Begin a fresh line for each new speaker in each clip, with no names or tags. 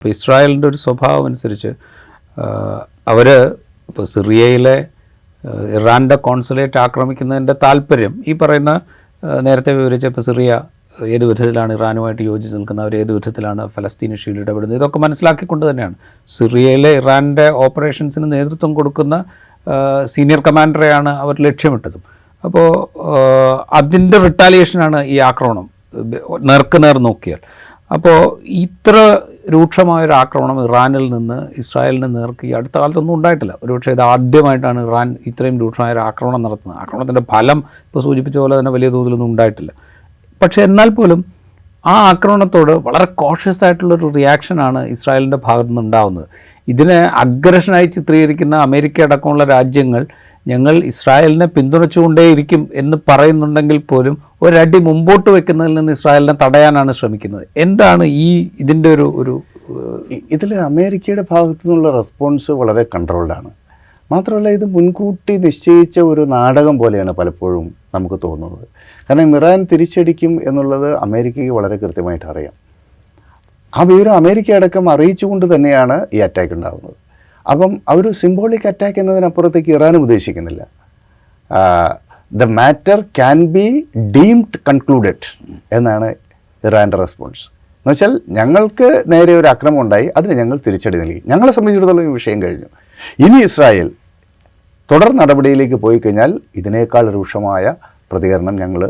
ഇപ്പോൾ ഇസ്രായേലിൻ്റെ ഒരു സ്വഭാവം അനുസരിച്ച് അവർ ഇപ്പോൾ സിറിയയിലെ ഇറാൻ്റെ കോൺസുലേറ്റ് ആക്രമിക്കുന്നതിൻ്റെ താല്പര്യം ഈ പറയുന്ന നേരത്തെ വിവരിച്ച ഇപ്പോൾ സിറിയ ഏത് വിധത്തിലാണ് ഇറാനുമായിട്ട് യോജിച്ച് നിൽക്കുന്നത്, അവർ ഏത് വിധത്തിലാണ് ഫലസ്തീൻ ഇഷ്യൂവിൽ ഇടപെടുന്നത്, ഇതൊക്കെ മനസ്സിലാക്കിക്കൊണ്ട് തന്നെയാണ് സിറിയയിലെ ഇറാൻ്റെ ഓപ്പറേഷൻസിന് നേതൃത്വം കൊടുക്കുന്ന സീനിയർ കമാൻഡറെയാണ് അവർ ലക്ഷ്യമിട്ടതും. അപ്പോൾ അതിൻ്റെ റിട്ടാലിയേഷനാണ് ഈ ആക്രമണം നേർക്കുനേർ നോക്കിയാൽ. അപ്പോൾ ഇത്ര രൂക്ഷമായൊരു ആക്രമണം ഇറാനിൽ നിന്ന് ഇസ്രായേലിന് നേർക്ക് ഈ അടുത്ത കാലത്തൊന്നും ഉണ്ടായിട്ടില്ല. ഒരുപക്ഷെ ഇത് ആദ്യമായിട്ടാണ് ഇറാൻ ഇത്രയും രൂക്ഷമായൊരു ആക്രമണം നടത്തുന്നത്. ആക്രമണത്തിൻ്റെ ഫലം ഇപ്പോൾ സൂചിപ്പിച്ച പോലെ തന്നെ വലിയ തോതിലൊന്നും ഉണ്ടായിട്ടില്ല. പക്ഷേ എന്നാൽ പോലും ആ ആക്രമണത്തോട് വളരെ കോഷ്യസ് ആയിട്ടുള്ളൊരു റിയാക്ഷനാണ് ഇസ്രായേലിൻ്റെ ഭാഗത്തു നിന്നുണ്ടാവുന്നത്. ഇതിനെ അഗ്രഷനായി ചിത്രീകരിക്കുന്ന അമേരിക്ക അടക്കമുള്ള രാജ്യങ്ങൾ ഞങ്ങൾ ഇസ്രായേലിനെ പിന്തുണച്ചുകൊണ്ടേയിരിക്കും എന്ന് പറയുന്നുണ്ടെങ്കിൽ പോലും ഒരടി മുമ്പോട്ട് വെക്കുന്നതിൽ നിന്ന് ഇസ്രായേലിനെ തടയാനാണ് ശ്രമിക്കുന്നത്. എന്താണ് ഇതിൻ്റെ ഒരു
ഇതിൽ അമേരിക്കയുടെ ഭാഗത്തു നിന്നുള്ള റെസ്പോൺസ് വളരെ കൺട്രോൾഡാണ്. മാത്രമല്ല ഇത് മുൻകൂട്ടി നിശ്ചയിച്ച ഒരു നാടകം പോലെയാണ് പലപ്പോഴും നമുക്ക് തോന്നുന്നത്. കാരണം ഇറാൻ തിരിച്ചടിക്കും എന്നുള്ളത് അമേരിക്കയ്ക്ക് വളരെ കൃത്യമായിട്ട് അറിയാം. ആ വിവരം അമേരിക്ക അടക്കം അറിയിച്ചുകൊണ്ട് തന്നെയാണ് ഈ അറ്റാക്ക് ഉണ്ടാകുന്നത്. അപ്പം ഒരു സിംബോളിക് അറ്റാക്ക് എന്നതിനപ്പുറത്തേക്ക് ഇറാനും ഉദ്ദേശിക്കുന്നില്ല. The matter can be deemed concluded എന്നാണ് ഇറാൻ്റെ റെസ്പോൺസ്. എന്നുവെച്ചാൽ ഞങ്ങൾക്ക് നേരെ ഒരു ആക്രമണം ഉണ്ടായി, അതിന് ഞങ്ങൾ തിരിച്ചടി നൽകി, ഞങ്ങളെ സംബന്ധിച്ചിടത്തോളം ഈ വിഷയം കഴിഞ്ഞു. ഇനി ഇസ്രായേൽ തുടർ നടപടിയിലേക്ക് പോയി കഴിഞ്ഞാൽ ഇതിനേക്കാൾ രൂക്ഷമായ പ്രതികരണം ഞങ്ങൾ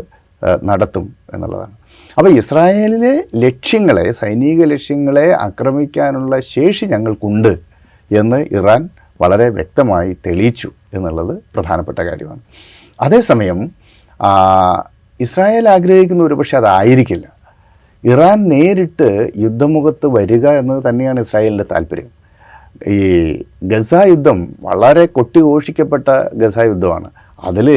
നടത്തും എന്നുള്ളതാണ്. അപ്പോൾ ഇസ്രായേലിലെ ലക്ഷ്യങ്ങളെ, സൈനിക ലക്ഷ്യങ്ങളെ ആക്രമിക്കാനുള്ള ശേഷി ഞങ്ങൾക്കുണ്ട് എന്ന് ഇറാൻ വളരെ വ്യക്തമായി തെളിയിച്ചു എന്നുള്ളത് പ്രധാനപ്പെട്ട കാര്യമാണ്. അതേസമയം ഇസ്രായേൽ ആഗ്രഹിക്കുന്ന ഒരുപക്ഷെ അതായിരിക്കില്ല. ഇറാൻ നേരിട്ട് യുദ്ധമുഖത്ത് വരിക എന്നത് തന്നെയാണ് ഇസ്രായേലിൻ്റെ താല്പര്യം. ഈ ഗസ യുദ്ധം വളരെ കൊട്ടിഘോഷിക്കപ്പെട്ട ഗസ യുദ്ധമാണ്. അതിൽ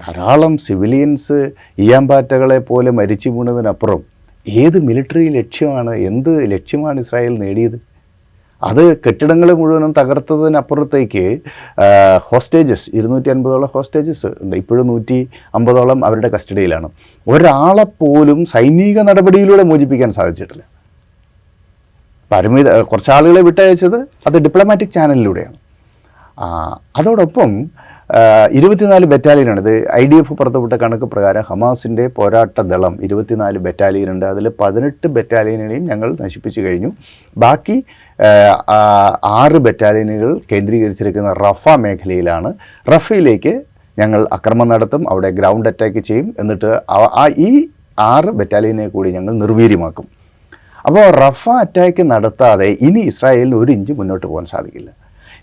ധാരാളം സിവിലിയൻസ് ഈയാമ്പാറ്റകളെ പോലെ മരിച്ചു വീണതിനപ്പുറം ഏത് മിലിറ്ററി ലക്ഷ്യമാണ്, എന്ത് ലക്ഷ്യമാണ് ഇസ്രായേൽ നേടിയത്? അത് കെട്ടിടങ്ങൾ മുഴുവനും തകർത്തതിനപ്പുറത്തേക്ക് ഹോസ്റ്റേജസ് 250ഓളം ഹോസ്റ്റേജസ് ഉണ്ട്. ഇപ്പോഴും 150ഓളം അവരുടെ കസ്റ്റഡിയിലാണ്. ഒരാളെപ്പോലും സൈനിക നടപടിയിലൂടെ മോചിപ്പിക്കാൻ സാധിച്ചിട്ടില്ല. കുറച്ചാളുകളെ വിട്ടയച്ചത് അത് ഡിപ്ലോമാറ്റിക് ചാനലിലൂടെയാണ്. അതോടൊപ്പം 24 ബറ്റാലിയനാണ്. ഇത് IDF പുറത്തുവിട്ട കണക്ക് പ്രകാരം ഹമാസിൻ്റെ പോരാട്ട ദളം 24 ബറ്റാലിയനുണ്ട്. അതിൽ 18 ബറ്റാലിയനെയും ഞങ്ങൾ നശിപ്പിച്ചു കഴിഞ്ഞു. ബാക്കി 6 ബറ്റാലിയനുകൾ കേന്ദ്രീകരിച്ചിരിക്കുന്ന റഫ മേഖലയിലാണ്. റഫയിലേക്ക് ഞങ്ങൾ ആക്രമണം നടത്തും, അവിടെ ഗ്രൗണ്ട് അറ്റാക്ക് ചെയ്യും. എന്നിട്ട് ഈ 6 ബറ്റാലിയനെ കൂടി ഞങ്ങൾ നിർവീര്യമാക്കും. അപ്പോൾ റഫ അറ്റാക്ക് നടത്താതെ ഇനി ഇസ്രായേലിന് 1 ഇഞ്ച് മുന്നോട്ട് പോകാൻ സാധിക്കില്ല.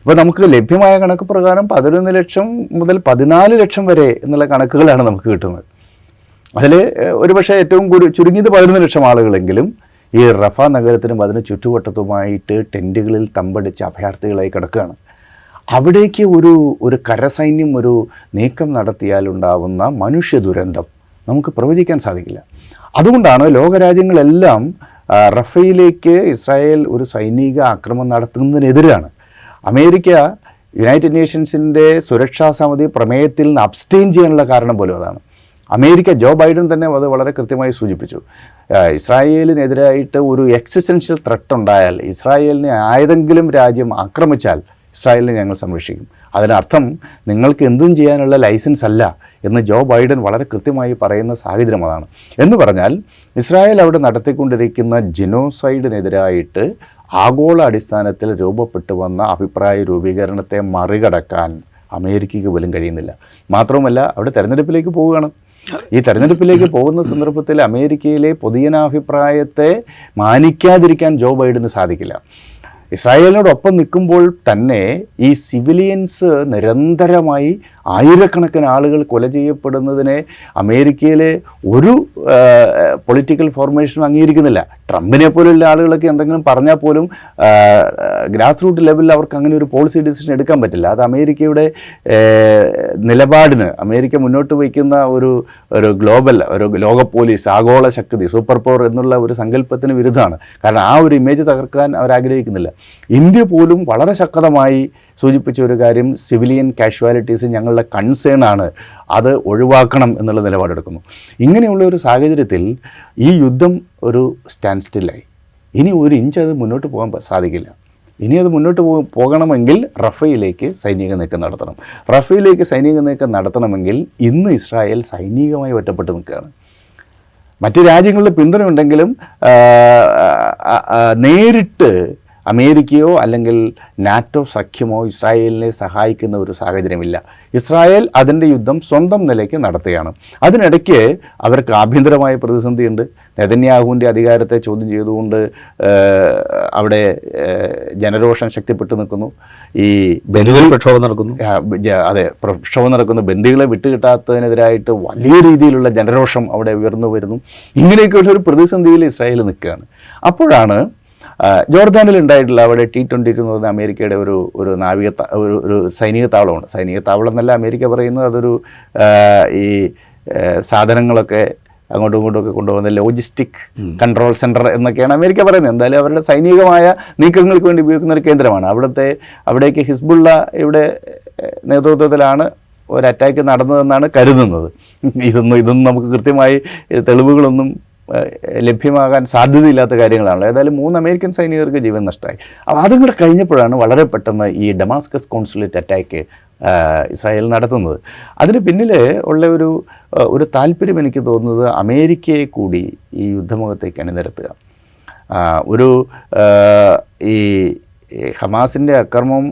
ഇപ്പോൾ നമുക്ക് ലഭ്യമായ കണക്ക് പ്രകാരം 11 ലക്ഷം മുതൽ 14 ലക്ഷം വരെ എന്നുള്ള കണക്കുകളാണ് നമുക്ക് കിട്ടുന്നത്. അതിൽ ഒരുപക്ഷെ ഏറ്റവും ചുരുങ്ങിയത് 11 ലക്ഷം ആളുകളെങ്കിലും ഈ റഫ നഗരത്തിനും അതിന് ചുറ്റുവട്ടത്തുമായിട്ട് ടെൻറ്റുകളിൽ തമ്പടിച്ച് അഭയാർത്ഥികളായി കിടക്കുകയാണ്. അവിടേക്ക് ഒരു കരസൈന്യം ഒരു നീക്കം നടത്തിയാലുണ്ടാവുന്ന മനുഷ്യ ദുരന്തം നമുക്ക് പ്രവചിക്കാൻ സാധിക്കില്ല. അതുകൊണ്ടാണ് ലോകരാജ്യങ്ങളെല്ലാം റഫയിലേക്ക് ഇസ്രായേൽ ഒരു സൈനിക ആക്രമണം നടത്തുന്നതിനെതിരാണ്. അമേരിക്ക യുണൈറ്റഡ് നേഷൻസിൻ്റെ സുരക്ഷാ സമിതി പ്രമേയത്തിൽ നിന്ന് അബ്സ്റ്റെയിൻ ചെയ്യാനുള്ള കാരണം പോലും അതാണ്. അമേരിക്ക ജോ ബൈഡൻ തന്നെ അത് വളരെ കൃത്യമായി സൂചിപ്പിച്ചു. ഇസ്രായേലിനെതിരായിട്ട് ഒരു എക്സിസ്റ്റൻഷ്യൽ ത്രെട്ട് ഉണ്ടായാൽ, ഇസ്രായേലിനെ ഏതെങ്കിലും രാജ്യം ആക്രമിച്ചാൽ ഇസ്രായേലിനെ ഞങ്ങൾ സംരക്ഷിക്കും. അതിനർത്ഥം നിങ്ങൾക്ക് എന്തും ചെയ്യാനുള്ള ലൈസൻസ് അല്ല എന്ന് ജോ ബൈഡൻ വളരെ കൃത്യമായി പറയുന്ന സാഹചര്യം അതാണ്. എന്ന് പറഞ്ഞാൽ ഇസ്രായേൽ അവിടെ നടത്തിക്കൊണ്ടിരിക്കുന്ന ജിനോസൈഡിനെതിരായിട്ട് ആഗോള അടിസ്ഥാനത്തിൽ രൂപപ്പെട്ടു വന്ന അഭിപ്രായ രൂപീകരണത്തെ മറികടക്കാൻ അമേരിക്കയ്ക്ക് പോലും കഴിയുന്നില്ല. മാത്രവുമല്ല അവിടെ തെരഞ്ഞെടുപ്പിലേക്ക് പോവുകയാണ്. ഈ തെരഞ്ഞെടുപ്പിലേക്ക് പോകുന്ന സന്ദർഭത്തിൽ അമേരിക്കയിലെ പൊതുജനാഭിപ്രായത്തെ മാനിക്കാതിരിക്കാൻ ജോ ബൈഡന് സാധിക്കില്ല. ഇസ്രായേലിനോടൊപ്പം നിൽക്കുമ്പോൾ തന്നെ ഈ സിവിലിയൻസ് നിരന്തരമായി ആയിരക്കണക്കിന് ആളുകൾ കൊല ചെയ്യപ്പെടുന്നതിനെ അമേരിക്കയിലെ ഒരു പൊളിറ്റിക്കൽ ഫോർമേഷനും അംഗീകരിക്കുന്നില്ല. ട്രംപിനെ പോലുള്ള ആളുകളൊക്കെ എന്തെങ്കിലും പറഞ്ഞാൽ പോലും ഗ്രാസ് റൂട്ട് ലെവലിൽ അവർക്ക് അങ്ങനെ ഒരു പോളിസി ഡിസിഷൻ എടുക്കാൻ പറ്റില്ല. അത് അമേരിക്കയുടെ നിലപാടിന്, അമേരിക്ക മുന്നോട്ട് വയ്ക്കുന്ന ഒരു ഗ്ലോബൽ ഒരു ലോക പോലീസ്, ആഗോള ശക്തി, സൂപ്പർ പവർ എന്നുള്ള ഒരു സങ്കല്പത്തിന് വിരുദ്ധമാണ്. കാരണം ആ ഒരു ഇമേജ് തകർക്കാൻ അവരാഗ്രഹിക്കുന്നില്ല. ഇന്ത്യ പോലും വളരെ ശക്തമായി സൂചിപ്പിച്ച ഒരു കാര്യം, സിവിലിയൻ കാഷ്വാലിറ്റീസ് ഞങ്ങളുടെ കൺസേൺ ആണ്, അത് ഒഴിവാക്കണം എന്നുള്ള നിലപാടെടുക്കുന്നു. ഇങ്ങനെയുള്ള ഒരു സാഹചര്യത്തിൽ ഈ യുദ്ധം ഒരു സ്റ്റാൻഡ് സ്റ്റില്ലായി. ഇനി ഒരു ഇഞ്ച് അത് മുന്നോട്ട് പോകാൻ സാധിക്കില്ല. ഇനി അത് മുന്നോട്ട് പോകണമെങ്കിൽ റഫയിലേക്ക് സൈനിക നീക്കം നടത്തണം. റഫയിലേക്ക് സൈനിക നീക്കം നടത്തണമെങ്കിൽ ഇന്ന് ഇസ്രായേൽ സൈനികമായി ഒറ്റപ്പെട്ട് നിൽക്കുകയാണ്. മറ്റ് രാജ്യങ്ങളുടെ പിന്തുണ ഉണ്ടെങ്കിലും നേരിട്ട് അമേരിക്കയോ അല്ലെങ്കിൽ നാറ്റോ സഖ്യമോ ഇസ്രായേലിനെ സഹായിക്കുന്ന ഒരു സാഹചര്യമില്ല. ഇസ്രായേൽ അതിൻ്റെ യുദ്ധം സ്വന്തം നിലയ്ക്ക് നടത്തുകയാണ്. അതിനിടയ്ക്ക് അവർക്ക് ആഭ്യന്തരമായ പ്രതിസന്ധിയുണ്ട്. നെതന്യാഹുവിൻ്റെ അധികാരത്തെ ചോദ്യം ചെയ്തുകൊണ്ട് അവിടെ ജനരോഷം ശക്തിപ്പെട്ടു നിൽക്കുന്നു. ഈ
പ്രക്ഷോഭം നടക്കുന്നു.
അതെ, പ്രക്ഷോഭം നടക്കുന്നു. ബന്ദികളെ വിട്ടുകിട്ടാത്തതിനെതിരായിട്ട് വലിയ രീതിയിലുള്ള ജനരോഷം അവിടെ ഉയർന്നു വരുന്നു. ഇങ്ങനെയൊക്കെയുള്ള ഒരു പ്രതിസന്ധിയിൽ ഇസ്രായേൽ നിൽക്കുകയാണ്. അപ്പോഴാണ് ജോർദാനിൽ ഉണ്ടായിട്ടുള്ള അവിടെ T-22 എന്ന് പറയുന്ന അമേരിക്കയുടെ ഒരു നാവിക ഒരു സൈനിക താവളമാണ്. സൈനിക താവളം എന്നല്ല അമേരിക്ക പറയുന്നത്, അതൊരു ഈ സാധനങ്ങളൊക്കെ അങ്ങോട്ടും ഇങ്ങോട്ടും ഒക്കെ കൊണ്ടുപോകുന്ന ലോജിസ്റ്റിക് കൺട്രോൾ സെൻറ്റർ എന്നൊക്കെയാണ് അമേരിക്ക പറയുന്നത്. എന്തായാലും അവരുടെ സൈനികമായ നീക്കങ്ങൾക്ക് വേണ്ടി ഉപയോഗിക്കുന്ന ഒരു കേന്ദ്രമാണ്. അവിടേക്ക് ഹിസ്ബുള്ളയുടെ നേതൃത്വത്തിലാണ് ഒരു അറ്റാക്ക് നടന്നതെന്നാണ് കരുതുന്നത്. ഇതൊന്നും നമുക്ക് കൃത്യമായി തെളിവുകളൊന്നും ലഭ്യമാകാൻ സാധ്യതയില്ലാത്ത കാര്യങ്ങളാണല്ലോ. ഏതായാലും 3 അമേരിക്കൻ സൈനികർക്ക് ജീവൻ നഷ്ടമായി. അപ്പോൾ അതും കൂടെ കഴിഞ്ഞപ്പോഴാണ് വളരെ പെട്ടെന്ന് ഈ ഡമാസ്കസ് കോൺസുലേറ്റ് അറ്റാക്ക് ഇസ്രായേൽ നടത്തുന്നത്. അതിന് പിന്നിൽ ഉള്ള ഒരു താല്പര്യം എനിക്ക് തോന്നുന്നത് അമേരിക്കയെ കൂടി ഈ യുദ്ധമുഖത്തേക്ക് അണിനിരത്തുക. ഈ ഹമാസിൻ്റെ അക്രമം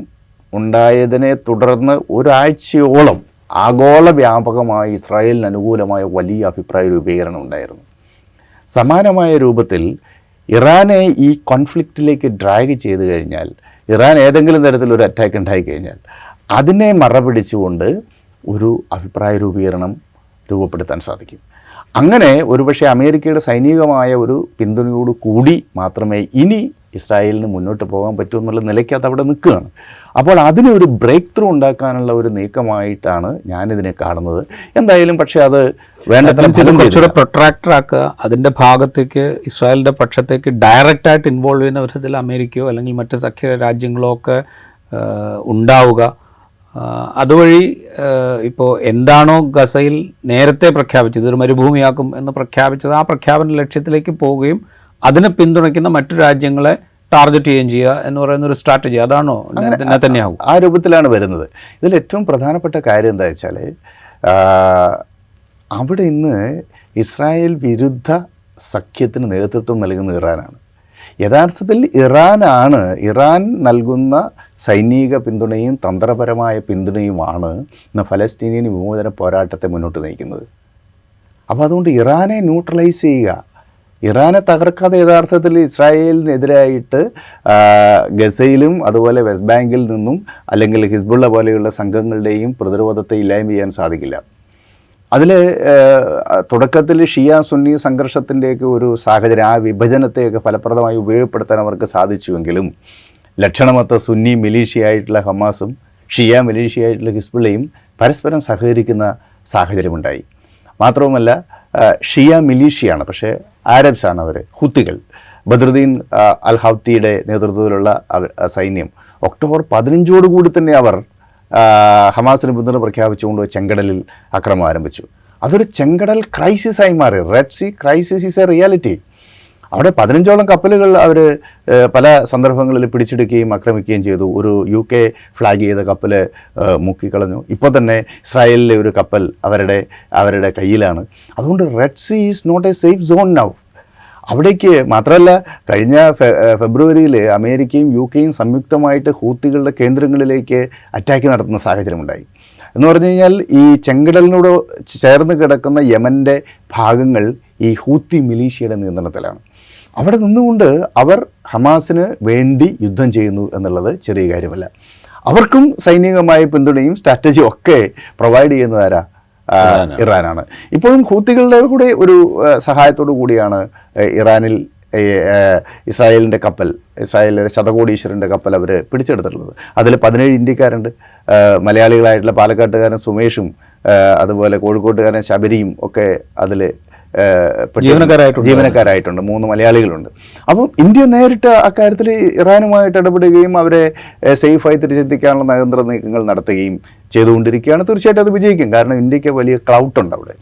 ഉണ്ടായതിനെ തുടർന്ന് ഒരാഴ്ചയോളം ആഗോള വ്യാപകമായി ഇസ്രായേലിന് അനുകൂലമായ വലിയ അഭിപ്രായ രൂപീകരണം ഉണ്ടായിരുന്നു. സമാനമായ രൂപത്തിൽ ഇറാനെ ഈ കോൺഫ്ലിക്റ്റിലേക്ക് ഡ്രാഗ് ചെയ്ത് കഴിഞ്ഞാൽ, ഇറാൻ ഏതെങ്കിലും തരത്തിലൊരു അറ്റാക്ക് ഉണ്ടായിക്കഴിഞ്ഞാൽ അതിനെ മറപിടിച്ചുകൊണ്ട് ഒരു അഭിപ്രായ രൂപീകരണം രൂപപ്പെടുത്താൻ സാധിക്കും. അങ്ങനെ ഒരുപക്ഷെ അമേരിക്കയുടെ സൈനികമായ ഒരു പിന്തുണയോട് കൂടി മാത്രമേ ഇനി ഇസ്രായേലിന് മുന്നോട്ട് പോകാൻ പറ്റൂ എന്നുള്ള നിലയ്ക്ക് അത് അവിടെ നിൽക്കുകയാണ്. അപ്പോൾ അതിന് ഒരു ബ്രേക്ക് ത്രൂ ഉണ്ടാക്കാനുള്ള ഒരു നീക്കമായിട്ടാണ് ഞാനിതിനെ കാണുന്നത്. എന്തായാലും പക്ഷേ അത്
കുറച്ചുകൂടെ പ്രൊട്രാക്ടർ ആക്കുക, അതിൻ്റെ ഭാഗത്തേക്ക് ഇസ്രായേലിൻ്റെ പക്ഷത്തേക്ക് ഡയറക്റ്റായിട്ട് ഇൻവോൾവ് ചെയ്യുന്ന വിധത്തിൽ അമേരിക്കയോ അല്ലെങ്കിൽ മറ്റ് സഖ്യ രാജ്യങ്ങളോ ഒക്കെ ഉണ്ടാവുക. അതുവഴി ഇപ്പോൾ എന്താണോ ഗസയിൽ നേരത്തെ പ്രഖ്യാപിച്ചത്, ഇതൊരു മരുഭൂമിയാക്കും എന്ന് പ്രഖ്യാപിച്ചത്, ആ പ്രഖ്യാപന ലക്ഷ്യത്തിലേക്ക് പോവുകയും അതിനെ പിന്തുണയ്ക്കുന്ന മറ്റു രാജ്യങ്ങളെ ടാർഗറ്റ് ചെയ്യുകയും ചെയ്യുക എന്ന് പറയുന്ന ഒരു സ്ട്രാറ്റജി, അതാണോ നെതന്യാഹു?
ആ രൂപത്തിലാണ് വരുന്നത്. ഇതിൽ ഏറ്റവും പ്രധാനപ്പെട്ട കാര്യം എന്താ വെച്ചാൽ, അവിടെ ഇന്ന് ഇസ്രായേൽ വിരുദ്ധ സഖ്യത്തിന് നേതൃത്വം നൽകുന്ന ഇറാനാണ്. യഥാർത്ഥത്തിൽ ഇറാൻ നൽകുന്ന സൈനിക പിന്തുണയും തന്ത്രപരമായ പിന്തുണയുമാണ് ഇന്ന് ഫലസ്തീനിയൻ വിമോചന പോരാട്ടത്തെ മുന്നോട്ട് നയിക്കുന്നത്. അപ്പോൾ അതുകൊണ്ട് ഇറാനെ ന്യൂട്രലൈസ് ചെയ്യുക, ഇറാനെ തകർക്കാതെ യഥാർത്ഥത്തിൽ ഇസ്രായേലിനെതിരായിട്ട് ഗസയിലും അതുപോലെ വെസ്റ്റ് ബാങ്കിൽ നിന്നും അല്ലെങ്കിൽ ഹിസ്ബുള്ള പോലെയുള്ള സംഘങ്ങളുടെയും പ്രതിരോധത്തെ ഇല്ലായ്മ ചെയ്യാൻ സാധിക്കില്ല. അതിൽ തുടക്കത്തിൽ ഷിയ സുന്നി സംഘർഷത്തിൻ്റെയൊക്കെ ഒരു സാഹചര്യം, ആ വിഭജനത്തെയൊക്കെ ഫലപ്രദമായി ഉപയോഗപ്പെടുത്താൻ അവർക്ക് സാധിച്ചുവെങ്കിലും ലക്ഷണമൊത്ത സുന്നി മിലീഷ്യയായിട്ടുള്ള ഹമാസും ഷിയ മിലീഷ്യയായിട്ടുള്ള ഹിസ്ബുള്ളയും പരസ്പരം സഹകരിക്കുന്ന സാഹചര്യമുണ്ടായി. മാത്രവുമല്ല ഷിയ മിലീഷ്യയാണ്, പക്ഷേ ആരബ്സാണ് അവർ, ഹുത്തികൾ. ബദ്രുദ്ദീൻ അൽ ഹൗത്തിയുടെ നേതൃത്വത്തിലുള്ള സൈന്യം ഒക്ടോബർ 15 കൂടി തന്നെ അവർ ഹമാസിന് പിന്തുണ പ്രഖ്യാപിച്ചുകൊണ്ട് ചെങ്കടലിൽ ആക്രമണം ആരംഭിച്ചു. അതൊരു ചെങ്കടൽ ക്രൈസിസായി മാറി. Red sea crisis is a reality. അവിടെ 15ഓളം കപ്പലുകൾ അവർ പല സന്ദർഭങ്ങളിൽ പിടിച്ചെടുക്കുകയും ആക്രമിക്കുകയും ചെയ്തു. ഒരു UK ഫ്ലാഗ് ചെയ്ത കപ്പൽ മുക്കിക്കളഞ്ഞു. ഇപ്പോൾ തന്നെ ഇസ്രായേലിലെ ഒരു കപ്പൽ അവരുടെ കയ്യിലാണ്. അതുകൊണ്ട് red sea is not a safe zone now. അവിടേക്ക് മാത്രമല്ല, കഴിഞ്ഞ ഫെബ്രുവരിയിൽ അമേരിക്കയും UKയും സംയുക്തമായിട്ട് ഹൂത്തികളുടെ കേന്ദ്രങ്ങളിലേക്ക് അറ്റാക്ക് നടത്തുന്ന സാഹചര്യമുണ്ടായി. എന്ന് പറഞ്ഞു കഴിഞ്ഞാൽ ഈ ചെങ്കടലിനോട് ചേർന്ന് കിടക്കുന്ന യമൻ്റെ ഭാഗങ്ങൾ ഈ ഹൂത്തി മിലീഷ്യയുടെ നിയന്ത്രണത്തിലാണ്. അവിടെ നിന്നുകൊണ്ട് അവർ ഹമാസിന് വേണ്ടി യുദ്ധം ചെയ്യുന്നു എന്നുള്ളത് ചെറിയ കാര്യമല്ല. അവർക്കും സൈനികമായ പിന്തുണയും സ്ട്രാറ്റജിയും ഒക്കെ പ്രൊവൈഡ് ചെയ്യുന്നതാരാ? ഇറാനാണ്. ഇപ്പോഴും ഹൂത്തികളുടെ കൂടെ ഒരു സഹായത്തോടു കൂടിയാണ് ഇറാനിൽ ഇസ്രായേലിൻ്റെ കപ്പൽ, ഇസ്രായേലിലെ ശതകോടീശ്വരൻ്റെ കപ്പൽ അവർ പിടിച്ചെടുത്തിട്ടുള്ളത്. അതിൽ 17 ഇന്ത്യക്കാരുണ്ട്. മലയാളികളായിട്ടുള്ള പാലക്കാട്ടുകാരൻ സുമേഷും അതുപോലെ കോഴിക്കോട്ടുകാരൻ ശബരിയും ഒക്കെ അതിൽ ജീവനക്കാരായിട്ടുണ്ട്. 3 മലയാളികളുണ്ട്. അപ്പം ഇന്ത്യ നേരിട്ട് അക്കാര്യത്തിൽ ഇറാനുമായിട്ട് ഇടപെടുകയും അവരെ സേഫായി തിരിച്ചെത്തിക്കാനുള്ള നയതന്ത്ര നീക്കങ്ങൾ നടത്തുകയും ചെയ്തുകൊണ്ടിരിക്കുകയാണ്. തീർച്ചയായിട്ടും അത് വിജയിക്കും. കാരണം ഇന്ത്യക്ക് വലിയ ക്ലൗട്ടുണ്ട് അവിടെ.